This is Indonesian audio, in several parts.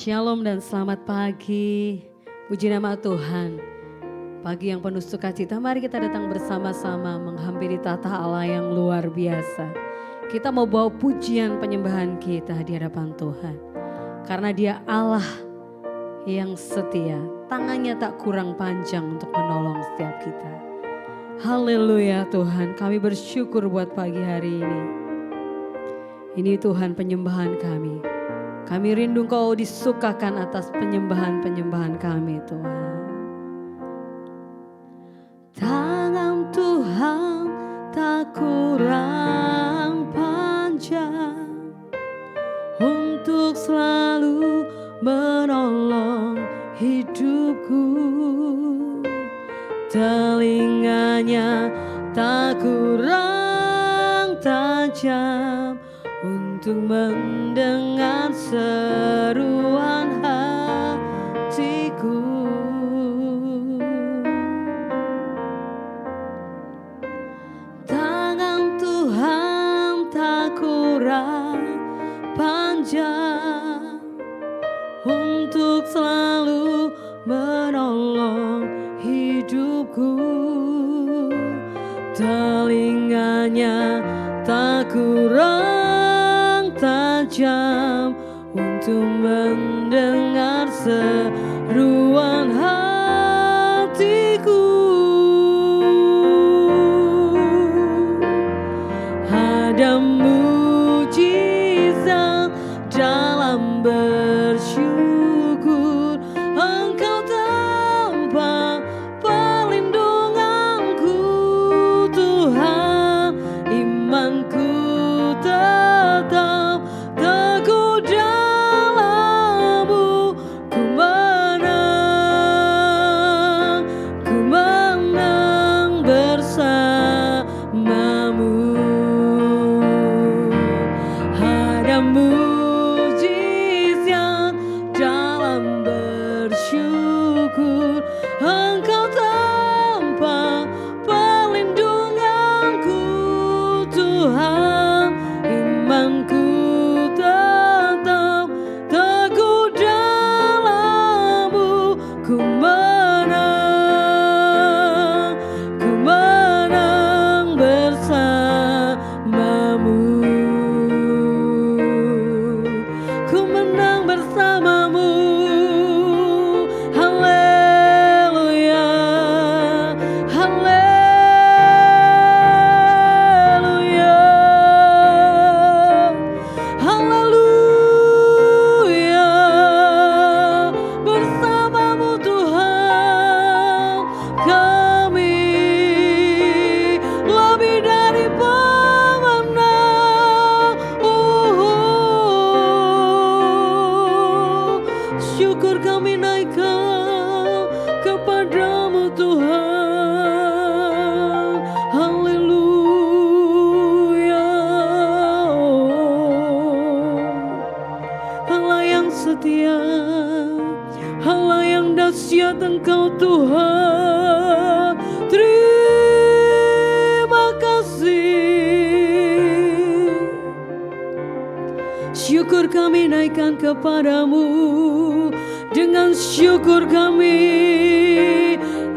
Shalom dan selamat pagi. Puji nama Tuhan. Pagi yang penuh sukacita, mari kita datang bersama-sama menghampiri tata Allah yang luar biasa. Kita mau bawa pujian penyembahan kita di hadapan Tuhan. Karena Dia Allah yang setia, tangannya tak kurang panjang untuk menolong setiap kita. Haleluya Tuhan, kami bersyukur buat pagi hari ini. Ini Tuhan penyembahan kami. Kami rindu Kau disukakan atas penyembahan-penyembahan kami Tuhan. Tangan Tuhan tak kurang panjang untuk selalu menolong hidupku. Telinganya tak kurang tajam untuk mendengar seruan hatiku. Tangan Tuhan tak kurang panjang untuk selalu menolong hidupku. Telinganya tak kurang tajam untuk mendengar seruan hatiku. Ada mujizat dalam bersyukur, Engkau tampak perlindunganku Tuhan. Imanku tetap teguh dalam-Mu, ku menang bersama-Mu. Ada mujizat dalam bersyukur, Engkau tampak perlindunganku Tuhan. Imanku tetap teguh dalam-Mu, ku menang bersama-Mu. Ku menang bersama-Mu. Haleluya, haleluya, haleluya. Bersama-Mu Tuhan, kami lebih dari pemenang. Syukur kami naikkan kepadamu Tuhan. Haleluya. Allah yang setia, Allah yang dahsyat Engkau Tuhan. Terima kasih. Syukur kami naikkan kepadamu. Dengan syukur kami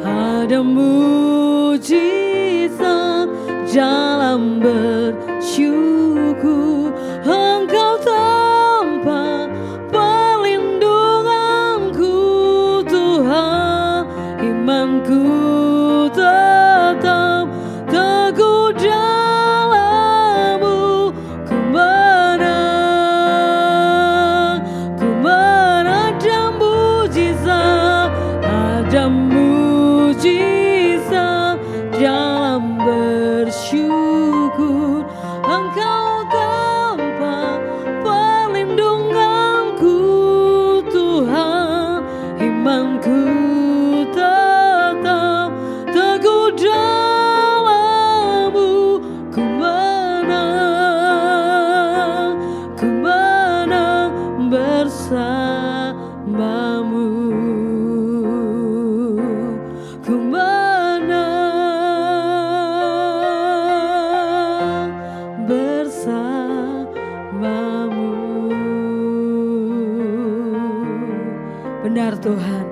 ada mujizat dalam bersyukur, Engkau tampak perlindunganku Tuhan. Imanku tetap teguh dalam-Mu, ku menang ada mujizat dalam bersyukur, Engkau tampak perlindunganku Tuhan. Imanku tetap teguh dalam-Mu, ku menang bersama-Mu. Ku menang bersama-Mu. Benar Tuhan.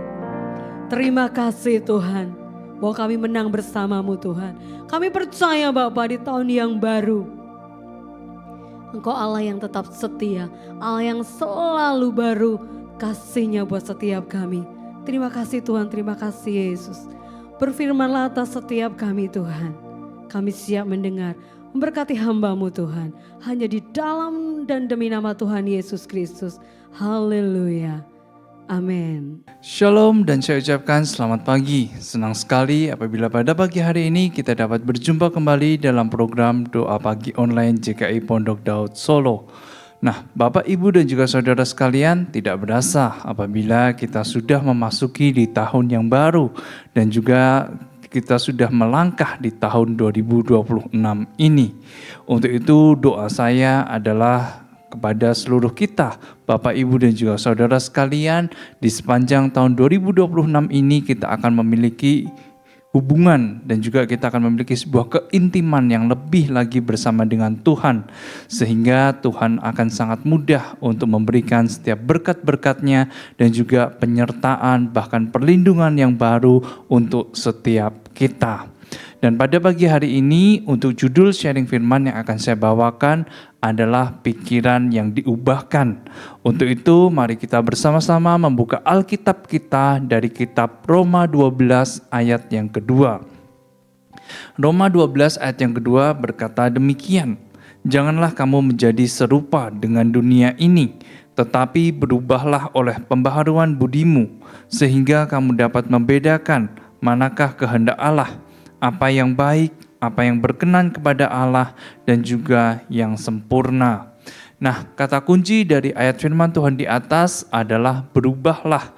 Terima kasih Tuhan bahwa kami menang bersamamu Tuhan. Kami percaya Bapa di tahun yang baru, Engkau Allah yang tetap setia, Allah yang selalu baru kasih-Nya buat setiap kami. Terima kasih Tuhan, terima kasih Yesus. Berfirmanlah atas setiap kami Tuhan. Kami siap mendengar, memberkati hamba-Mu Tuhan. Hanya di dalam dan demi nama Tuhan Yesus Kristus. Haleluya. Amin. Shalom dan saya ucapkan selamat pagi. Senang sekali apabila pada pagi hari ini kita dapat berjumpa kembali dalam program Doa Pagi Online JKI Pondok Daud Solo. Nah, Bapak, Ibu dan juga saudara sekalian, tidak berasa apabila kita sudah memasuki di tahun yang baru dan juga kita sudah melangkah di tahun 2026 ini. Untuk itu doa saya adalah kepada seluruh kita, Bapak, Ibu dan juga saudara sekalian, di sepanjang tahun 2026 ini kita akan memiliki hubungan dan juga kita akan memiliki sebuah keintiman yang lebih lagi bersama dengan Tuhan, sehingga Tuhan akan sangat mudah untuk memberikan setiap berkat-berkat-Nya dan juga penyertaan bahkan perlindungan yang baru untuk setiap kita. Dan pada pagi hari ini untuk judul sharing firman yang akan saya bawakan adalah pikiran yang diubahkan. Untuk itu mari kita bersama-sama membuka Alkitab kita dari kitab Roma 12 ayat yang kedua. Roma 12 ayat yang kedua berkata demikian, "Janganlah kamu menjadi serupa dengan dunia ini, tetapi berubahlah oleh pembaharuan budimu, sehingga kamu dapat membedakan manakah kehendak Allah, apa yang baik, apa yang berkenan kepada Allah, dan juga yang sempurna." Nah, kata kunci dari ayat firman Tuhan di atas adalah berubahlah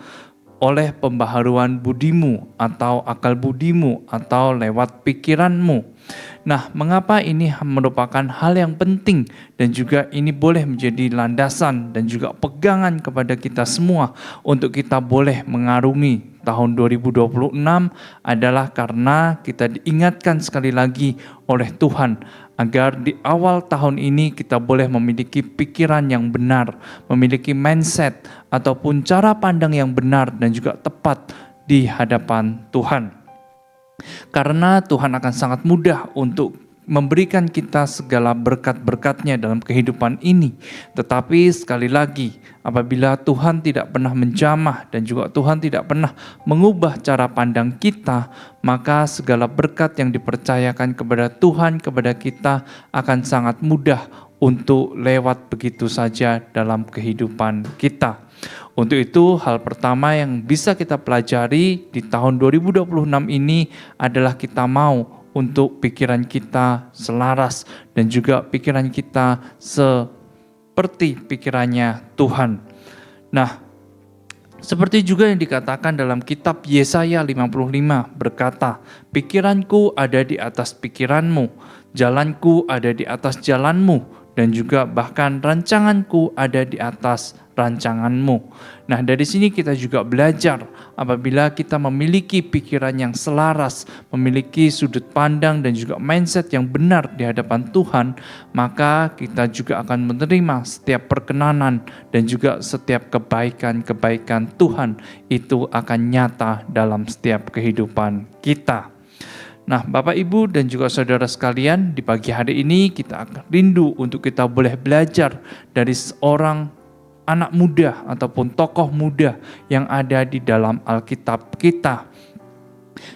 oleh pembaharuan budimu atau akal budimu atau lewat pikiranmu. Nah, mengapa ini merupakan hal yang penting dan juga ini boleh menjadi landasan dan juga pegangan kepada kita semua untuk kita boleh mengarungi tahun 2026 adalah karena kita diingatkan sekali lagi oleh Tuhan agar di awal tahun ini kita boleh memiliki pikiran yang benar, memiliki mindset ataupun cara pandang yang benar dan juga tepat di hadapan Tuhan. Karena Tuhan akan sangat mudah untuk memberikan kita segala berkat-berkat-Nya dalam kehidupan ini. Tetapi sekali lagi, apabila Tuhan tidak pernah menjamah dan juga Tuhan tidak pernah mengubah cara pandang kita, maka segala berkat yang dipercayakan kepada Tuhan, kepada kita akan sangat mudah untuk lewat begitu saja dalam kehidupan kita. Untuk itu hal pertama yang bisa kita pelajari di tahun 2026 ini adalah kita mau untuk pikiran kita selaras dan juga pikiran kita seperti pikirannya Tuhan. Nah, seperti juga yang dikatakan dalam kitab Yesaya 55 berkata, "Pikiranku ada di atas pikiranmu, jalanku ada di atas jalanmu, dan juga bahkan rancanganku ada di atas rancanganmu." Nah, dari sini kita juga belajar apabila kita memiliki pikiran yang selaras, memiliki sudut pandang dan juga mindset yang benar di hadapan Tuhan, maka kita juga akan menerima setiap perkenanan dan juga setiap kebaikan-kebaikan Tuhan itu akan nyata dalam setiap kehidupan kita. Nah, Bapak, Ibu, dan juga saudara sekalian, di pagi hari ini kita akan rindu untuk kita boleh belajar dari seorang anak muda ataupun tokoh muda yang ada di dalam Alkitab kita.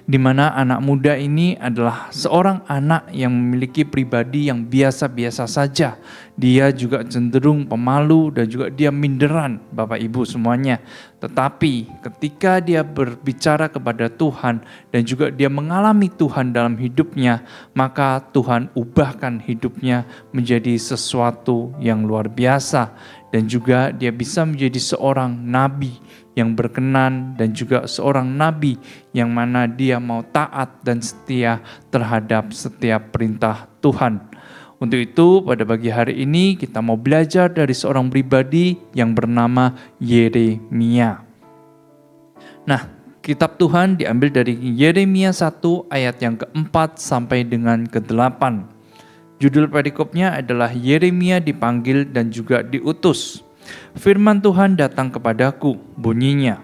Di mana anak muda ini adalah seorang anak yang memiliki pribadi yang biasa-biasa saja. Dia juga cenderung pemalu dan juga dia minderan, Bapak Ibu semuanya. Tetapi ketika dia berbicara kepada Tuhan dan juga dia mengalami Tuhan dalam hidupnya, maka Tuhan ubahkan hidupnya menjadi sesuatu yang luar biasa. Dan juga dia bisa menjadi seorang nabi yang berkenan dan juga seorang nabi yang mana dia mau taat dan setia terhadap setiap perintah Tuhan. Untuk itu pada pagi hari ini kita mau belajar dari seorang pribadi yang bernama Yeremia. Nah, kitab Tuhan diambil dari Yeremia 1 ayat yang keempat sampai dengan ke-8. Judul perikopnya adalah Yeremia dipanggil dan juga diutus. Firman Tuhan datang kepadaku, bunyinya,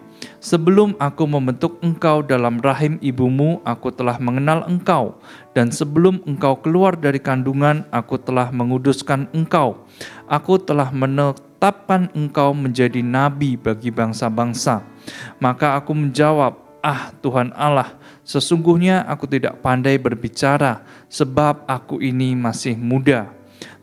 Sebelum aku membentuk engkau dalam rahim ibumu, aku telah mengenal engkau. Dan sebelum engkau keluar dari kandungan, aku telah menguduskan engkau. Aku telah menetapkan engkau menjadi nabi bagi bangsa-bangsa. Maka aku menjawab, "Ah Tuhan Allah, sesungguhnya aku tidak pandai berbicara, sebab aku ini masih muda."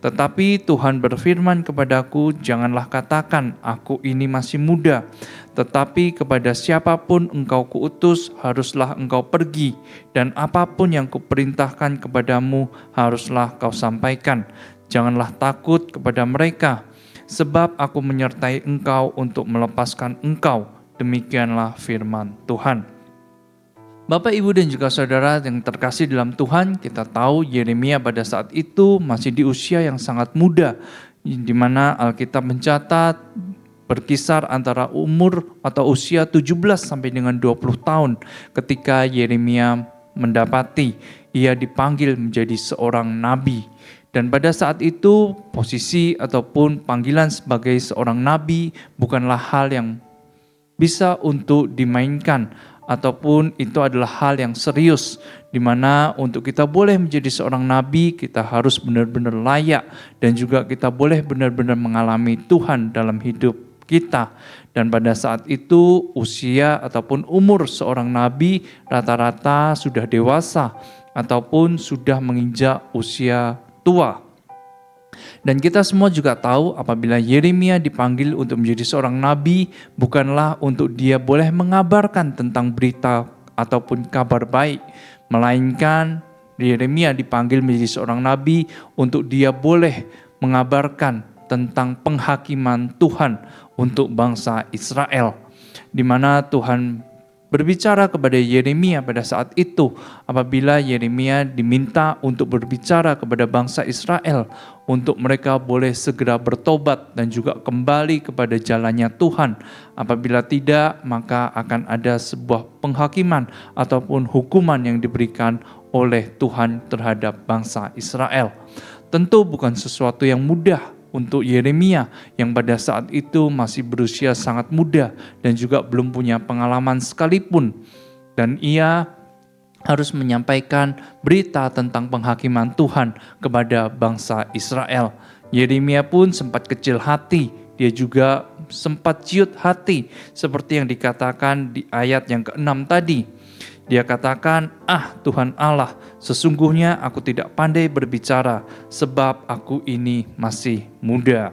Tetapi Tuhan berfirman kepadaku, "Janganlah katakan, aku ini masih muda. Tetapi kepada siapapun engkau kuutus, haruslah engkau pergi. Dan apapun yang kuperintahkan kepadamu, haruslah kau sampaikan. Janganlah takut kepada mereka, sebab aku menyertai engkau untuk melepaskan engkau." Demikianlah firman Tuhan. Bapak, Ibu, dan juga saudara yang terkasih dalam Tuhan, kita tahu Yeremia pada saat itu masih di usia yang sangat muda, di mana Alkitab mencatat berkisar antara umur atau usia 17 sampai dengan 20 tahun ketika Yeremia mendapati ia dipanggil menjadi seorang nabi. Dan pada saat itu posisi ataupun panggilan sebagai seorang nabi bukanlah hal yang bisa untuk dimainkan, ataupun itu adalah hal yang serius, di mana untuk kita boleh menjadi seorang nabi, kita harus benar-benar layak, dan juga kita boleh benar-benar mengalami Tuhan dalam hidup kita. Dan pada saat itu usia ataupun umur seorang nabi rata-rata sudah dewasa, ataupun sudah menginjak usia tua. Dan kita semua juga tahu apabila Yeremia dipanggil untuk menjadi seorang nabi, bukanlah untuk dia boleh mengabarkan tentang berita ataupun kabar baik, melainkan Yeremia dipanggil menjadi seorang nabi untuk dia boleh mengabarkan tentang penghakiman Tuhan untuk bangsa Israel, di mana Tuhan berbicara kepada Yeremia pada saat itu apabila Yeremia diminta untuk berbicara kepada bangsa Israel untuk mereka boleh segera bertobat dan juga kembali kepada jalannya Tuhan. Apabila tidak, maka akan ada sebuah penghakiman ataupun hukuman yang diberikan oleh Tuhan terhadap bangsa Israel. Tentu bukan sesuatu yang mudah untuk Yeremia yang pada saat itu masih berusia sangat muda dan juga belum punya pengalaman sekalipun. Dan ia harus menyampaikan berita tentang penghakiman Tuhan kepada bangsa Israel. Yeremia pun sempat kecil hati, dia juga sempat ciut hati seperti yang dikatakan di ayat yang ke-6 tadi. Dia katakan, "Ah Tuhan Allah, sesungguhnya aku tidak pandai berbicara, sebab aku ini masih muda."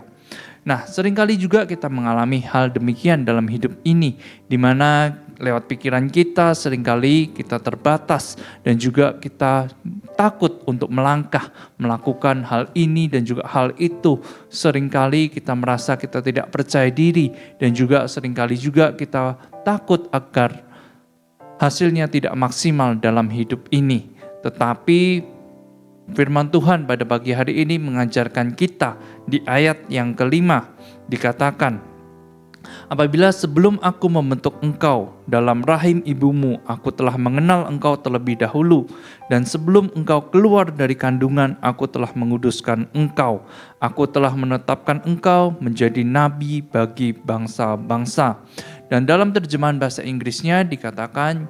Nah, seringkali juga kita mengalami hal demikian dalam hidup ini, di mana lewat pikiran kita seringkali kita terbatas dan juga kita takut untuk melangkah, melakukan hal ini dan juga hal itu. Seringkali kita merasa kita tidak percaya diri dan juga seringkali juga kita takut agar hasilnya tidak maksimal dalam hidup ini. Tetapi firman Tuhan pada pagi hari ini mengajarkan kita di ayat yang kelima, dikatakan, "Apabila sebelum aku membentuk engkau dalam rahim ibumu, aku telah mengenal engkau terlebih dahulu, dan sebelum engkau keluar dari kandungan, aku telah menguduskan engkau. Aku telah menetapkan engkau menjadi nabi bagi bangsa-bangsa." Dan dalam terjemahan bahasa Inggrisnya dikatakan,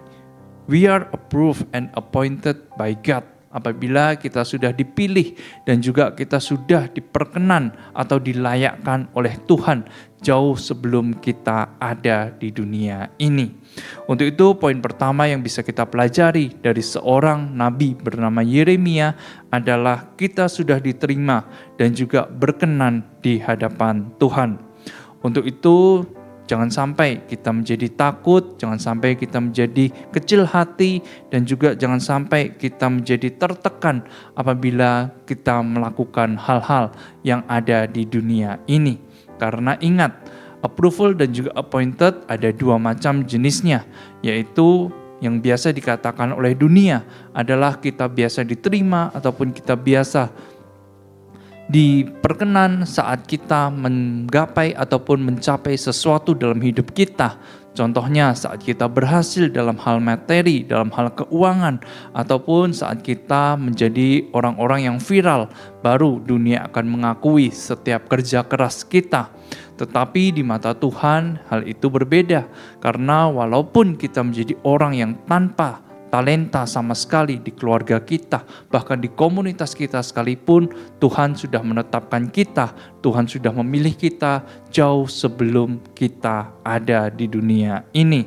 "We are approved and appointed by God." Apabila kita sudah dipilih dan juga kita sudah diperkenan atau dilayakkan oleh Tuhan jauh sebelum kita ada di dunia ini. Untuk itu poin pertama yang bisa kita pelajari dari seorang nabi bernama Yeremia adalah kita sudah diterima dan juga berkenan di hadapan Tuhan. Untuk itu jangan sampai kita menjadi takut, jangan sampai kita menjadi kecil hati, dan juga jangan sampai kita menjadi tertekan apabila kita melakukan hal-hal yang ada di dunia ini. Karena ingat, approval dan juga appointed ada dua macam jenisnya, yaitu yang biasa dikatakan oleh dunia adalah kita biasa diterima ataupun kita biasa diperkenan saat kita menggapai ataupun mencapai sesuatu dalam hidup kita. Contohnya saat kita berhasil dalam hal materi, dalam hal keuangan, ataupun saat kita menjadi orang-orang yang viral, baru dunia akan mengakui setiap kerja keras kita. Tetapi di mata Tuhan hal itu berbeda, karena walaupun kita menjadi orang yang tanpa talenta sama sekali di keluarga kita, bahkan di komunitas kita sekalipun, Tuhan sudah menetapkan kita, Tuhan sudah memilih kita jauh sebelum kita ada di dunia ini.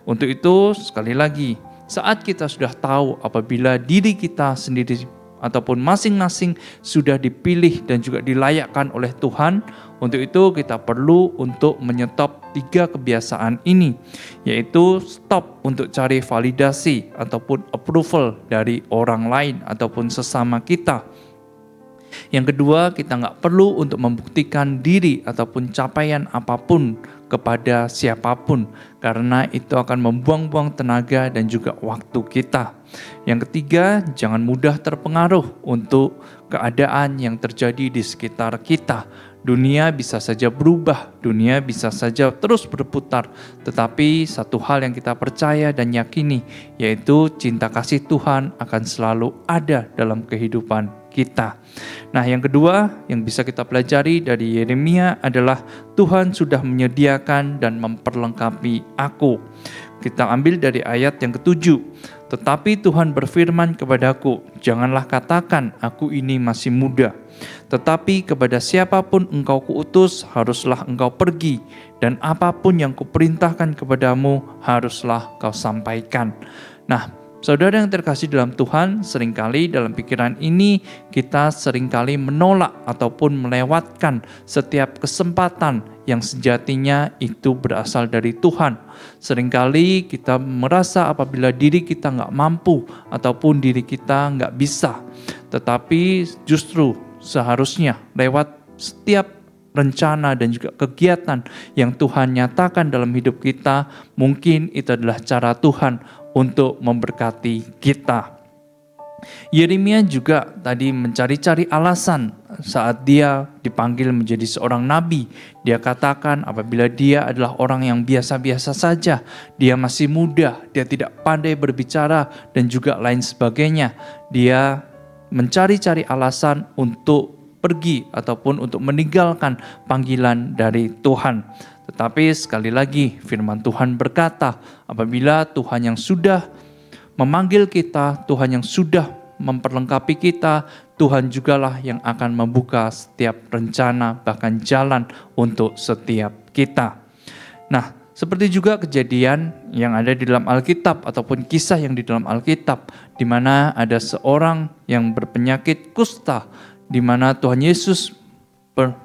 Untuk itu sekali lagi, saat kita sudah tahu apabila diri kita sendiri ataupun masing-masing sudah dipilih dan juga dilayakkan oleh Tuhan, untuk itu kita perlu untuk menyetop 3 kebiasaan ini, yaitu stop untuk cari validasi ataupun approval dari orang lain ataupun sesama kita. Yang kedua, kita nggak perlu untuk membuktikan diri ataupun capaian apapun kepada siapapun, karena itu akan membuang-buang tenaga dan juga waktu kita. Yang ketiga, jangan mudah terpengaruh untuk keadaan yang terjadi di sekitar kita. Dunia bisa saja berubah, dunia bisa saja terus berputar, tetapi satu hal yang kita percaya dan yakini, yaitu cinta kasih Tuhan akan selalu ada dalam kehidupan kita. Nah, yang kedua yang bisa kita pelajari dari Yeremia adalah Tuhan sudah menyediakan dan memperlengkapi aku. Kita ambil dari ayat yang ke-7. Tetapi Tuhan berfirman kepadaku, janganlah katakan aku ini masih muda. Tetapi kepada siapapun engkau kuutus, haruslah engkau pergi. Dan apapun yang kuperintahkan kepadamu, haruslah kau sampaikan. Nah, saudara yang terkasih dalam Tuhan, seringkali dalam pikiran ini kita seringkali menolak ataupun melewatkan setiap kesempatan yang sejatinya itu berasal dari Tuhan. Seringkali kita merasa apabila diri kita nggak mampu ataupun diri kita nggak bisa. Tetapi justru seharusnya lewat setiap rencana dan juga kegiatan yang Tuhan nyatakan dalam hidup kita, mungkin itu adalah cara Tuhan untuk memberkati kita. Yeremia juga tadi mencari-cari alasan saat dia dipanggil menjadi seorang nabi. Dia katakan apabila dia adalah orang yang biasa-biasa saja, dia masih muda, dia tidak pandai berbicara dan juga lain sebagainya. Dia mencari-cari alasan untuk pergi ataupun untuk meninggalkan panggilan dari Tuhan. Tetapi sekali lagi firman Tuhan berkata, apabila Tuhan yang sudah memanggil kita, Tuhan yang sudah memperlengkapi kita, Tuhan jugalah yang akan membuka setiap rencana bahkan jalan untuk setiap kita. Nah, seperti juga kejadian yang ada di dalam Alkitab ataupun kisah yang di dalam Alkitab, di mana ada seorang yang berpenyakit kusta, di mana Tuhan Yesus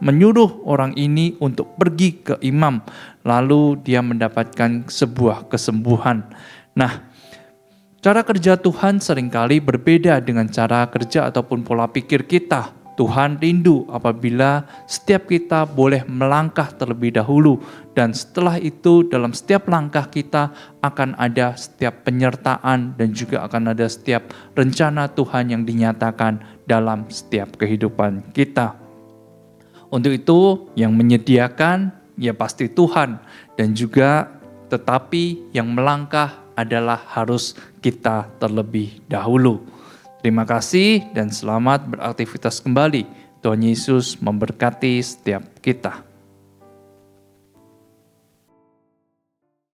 menyuruh orang ini untuk pergi ke imam, lalu dia mendapatkan sebuah kesembuhan. Nah, cara kerja Tuhan seringkali berbeda dengan cara kerja ataupun pola pikir kita. Tuhan rindu apabila setiap kita boleh melangkah terlebih dahulu, dan setelah itu dalam setiap langkah kita akan ada setiap penyertaan dan juga akan ada setiap rencana Tuhan yang dinyatakan dalam setiap kehidupan kita. Untuk itu yang menyediakan ya pasti Tuhan, dan juga tetapi yang melangkah adalah harus kita terlebih dahulu. Terima kasih dan selamat beraktivitas kembali. Tuhan Yesus memberkati setiap kita.